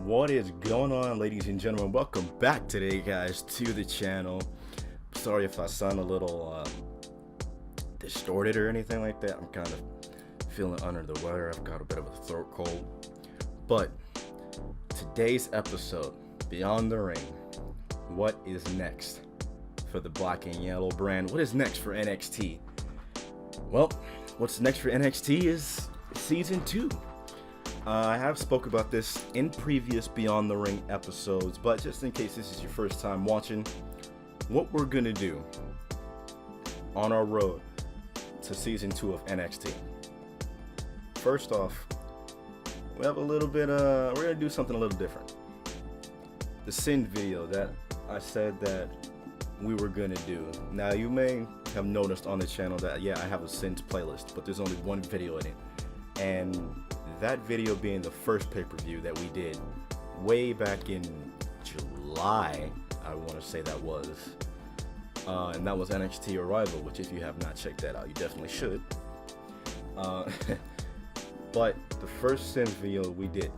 What is going on, ladies and gentlemen? Welcome back today, guys, to the channel. Sorry if I sound a little distorted or anything like that. I'm kind of feeling under the weather. I've got a bit of a throat cold. But today's episode, Beyond the Ring, what is next for the black and yellow brand? What is next for NXT? Well, what's next for NXT is Season 2. I have spoke about this in previous Beyond the Ring episodes, but just in case this is your first time watching, what we're going to do on our road to Season 2 of NXT. First off, we have a little bit, we're going to do something a little different. The Sin video that I said that we were going to do. Now, you may have noticed on the channel that, yeah, I have a Sins playlist, but there's only one video in it. And that video being the first pay-per-view that we did way back in July, I want to say that was. And that was NXT Arrival, which if you have not checked that out, you definitely should. But the first Sin video we did,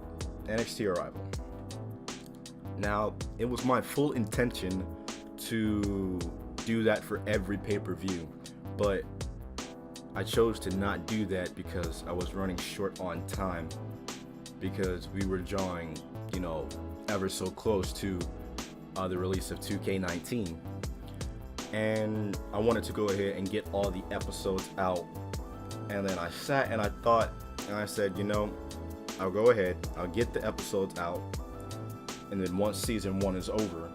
NXT Arrival. Now, it was my full intention to do that for every pay-per-view, but I chose to not do that because I was running short on time, because we were drawing, ever so close to the release of 2K19, and I wanted to go ahead and get all the episodes out. And then I sat and I thought, and I said, I'll go ahead, I'll get the episodes out, and then once season 1 is over,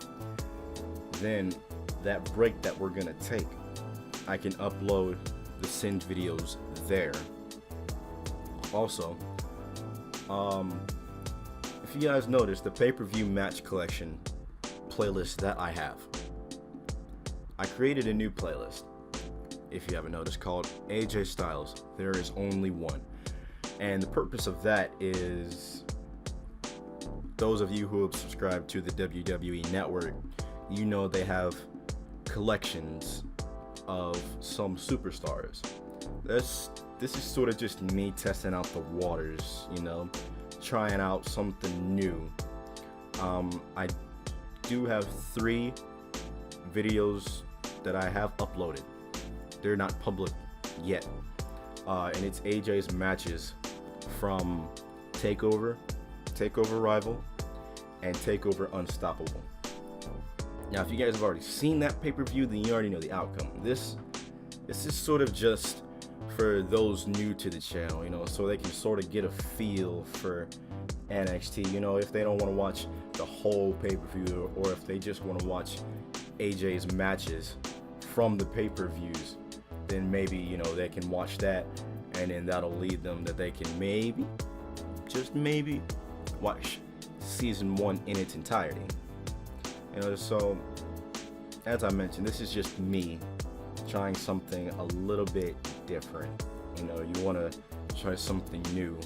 then that break that we're gonna take, I can upload the Sins videos there. Also, if you guys noticed, the pay-per-view match collection playlist that I have, I created a new playlist, if you haven't noticed, called AJ Styles There Is Only One. And the purpose of that is, those of you who have subscribed to the WWE Network, they have collections of some superstars. This is sort of just me testing out the waters, trying out something new. I do have 3 videos that I have uploaded. They're not public yet, and it's AJ's matches from Takeover Rival, and Takeover Unstoppable. Now, if you guys have already seen that pay-per-view, then you already know the outcome. This is sort of just for those new to the channel, so they can sort of get a feel for NXT. If they don't want to watch the whole pay-per-view, or if they just want to watch AJ's matches from the pay-per-views, then maybe, they can watch that, and then that'll lead them that they can maybe, just maybe, watch Season 1 in its entirety. So as I mentioned, this is just me trying something a little bit different. You want to try something new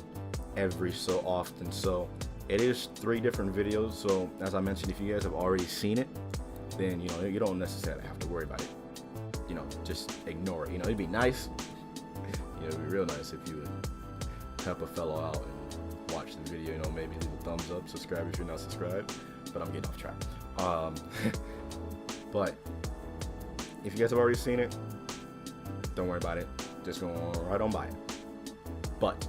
every so often. So it is 3 different videos. So as I mentioned, if you guys have already seen it, then you don't necessarily have to worry about it. Just ignore it. It'd be nice. It'd be real nice if you would help a fellow out and watch the video. Maybe leave a thumbs up, subscribe if you're not subscribed. But I'm getting off track. But if you guys have already seen it, don't worry about it. Just go right on by it. But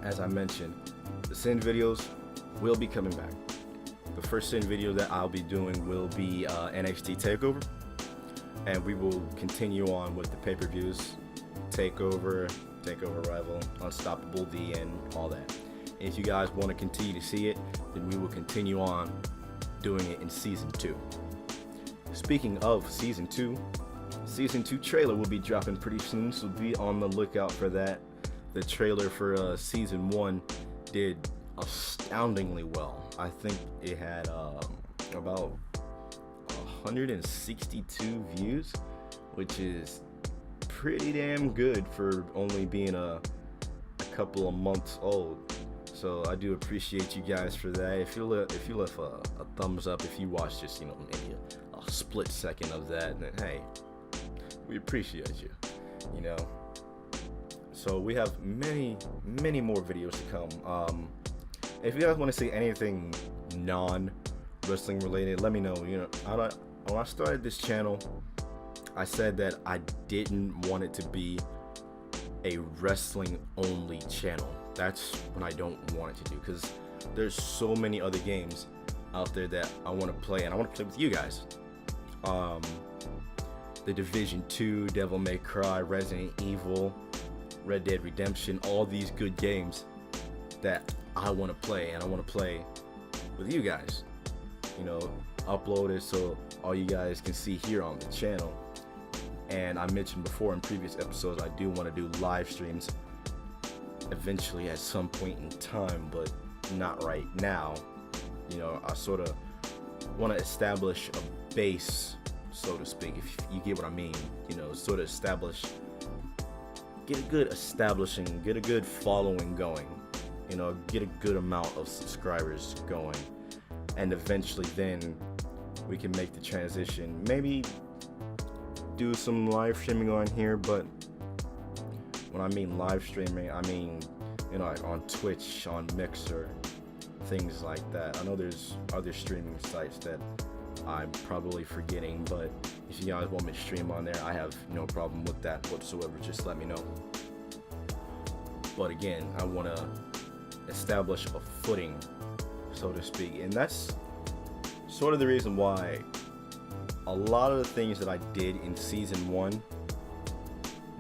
as I mentioned, the Sin videos will be coming back. The first Sin video that I'll be doing will be NXT Takeover, and we will continue on with the pay-per-views, Takeover Rival, Unstoppable, the end, all that. If you guys want to continue to see it, then we will continue on doing it in Season 2. Speaking of Season 2, Season 2 trailer will be dropping pretty soon, so be on the lookout for that. The trailer for Season 1 did astoundingly well. I think it had about 162 views, which is pretty damn good for only being a couple of months old. So I do appreciate you guys for that. If you left a thumbs up, if you watched just maybe a split second of that, then hey, we appreciate you. So we have many more videos to come. If you guys want to see anything non-wrestling related, let me know. When I started this channel, I said that I didn't want it to be a wrestling only channel. That's what I don't want it to do, because there's so many other games out there that I want to play, and I want to play with you guys. The Division 2, Devil May Cry, Resident Evil, Red Dead Redemption, all these good games that I want to play, and I want to play with you guys. Upload it so all you guys can see here on the channel. And I mentioned before in previous episodes, I do want to do live streams eventually at some point in time, but not right now. I sort of want to establish a base, so to speak, if you get what I mean. Sort of get a good following going, get a good amount of subscribers going, and eventually then we can make the transition, maybe do some live streaming on here. But when I mean live streaming, I mean like on Twitch, on Mixer, things like that. I know there's other streaming sites that I'm probably forgetting, but if you guys want me to stream on there, I have no problem with that whatsoever. Just let me know. But again, I want to establish a footing, so to speak, and that's sort of the reason why a lot of the things that I did in season 1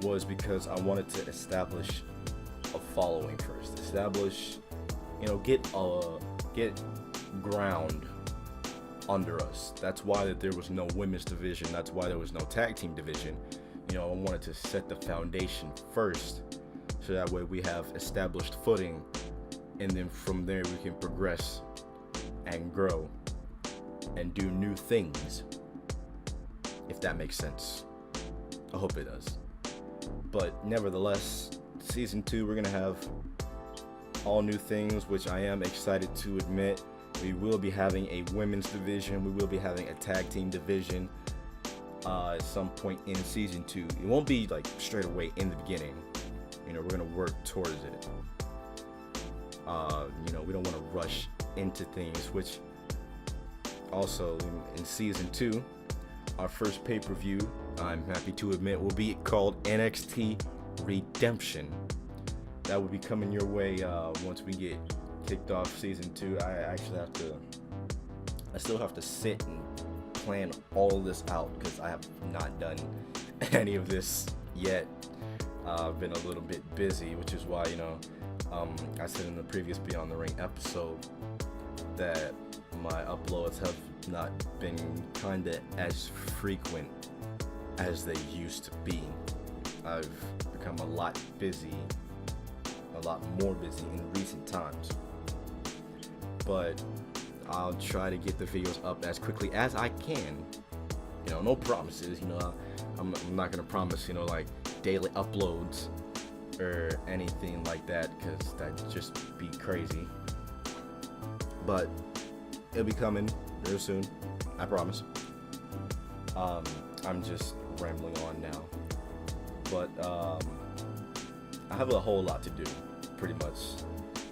was because I wanted to establish a following first. Get ground under us. That's why that there was no women's division. That's why there was no tag team division. I wanted to set the foundation first, so that way we have established footing, and then from there we can progress and grow and do new things, if that makes sense. I hope it does. But nevertheless, season 2, we're gonna have all new things, which I am excited to admit. We will be having a women's division. We will be having a tag team division at some point in season 2. It won't be like straight away in the beginning. We're gonna work towards it. We don't want to rush into things, which also in season 2, our first pay-per-view, I'm happy to admit, will be called NXT Redemption. That will be coming your way once we get kicked off season 2. I still have to sit and plan all this out, because I have not done any of this yet. I've been a little bit busy, which is why I said in the previous Beyond the Ring episode that my uploads have not been kinda as frequent as they used to be. I've become a lot more busy in recent times, but I'll try to get the videos up as quickly as I can. No promises. I'm not gonna promise like daily uploads or anything like that, because that'd just be crazy. But it'll be coming real soon, I promise. I'm just rambling on now, but I have a whole lot to do, pretty much.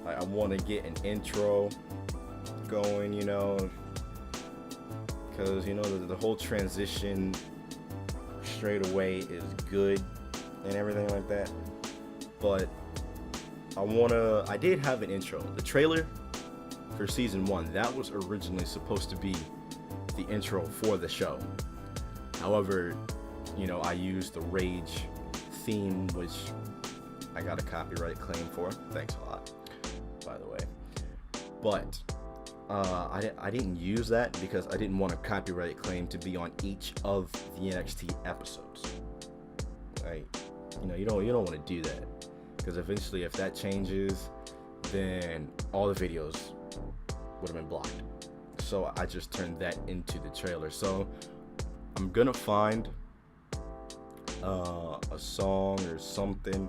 I want to get an intro going, because the whole transition straight away is good and everything like that. But I did have an intro. The trailer for season 1, that was originally supposed to be the intro for the show. However, I used the Rage theme, which I got a copyright claim for. Thanks a lot, by the way. But I didn't use that because I didn't want a copyright claim to be on each of the NXT episodes. Right? You don't want to do that, because eventually, if that changes, then all the videos would have been blocked. So I just turned that into the trailer. So I'm gonna find a song or something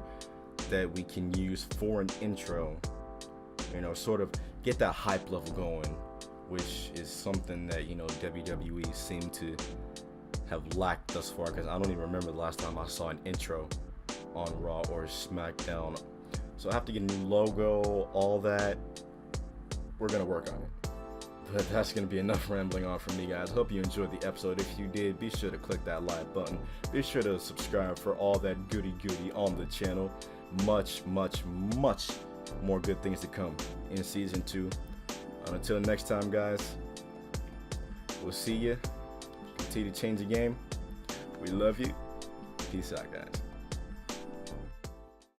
that we can use for an intro, sort of get that hype level going, which is something that WWE seem to have lacked thus far, because I don't even remember the last time I saw an intro on Raw or SmackDown. So I have to get a new logo, all that. we're gonna work on it. But that's gonna be enough rambling on from me, guys. Hope you enjoyed the episode. If you did, be sure to click that like button. Be sure to subscribe for all that goody on the channel. Much more good things to come in season 2. Until next time, guys, we'll see you. Continue to change the game. We love you. Peace out, guys.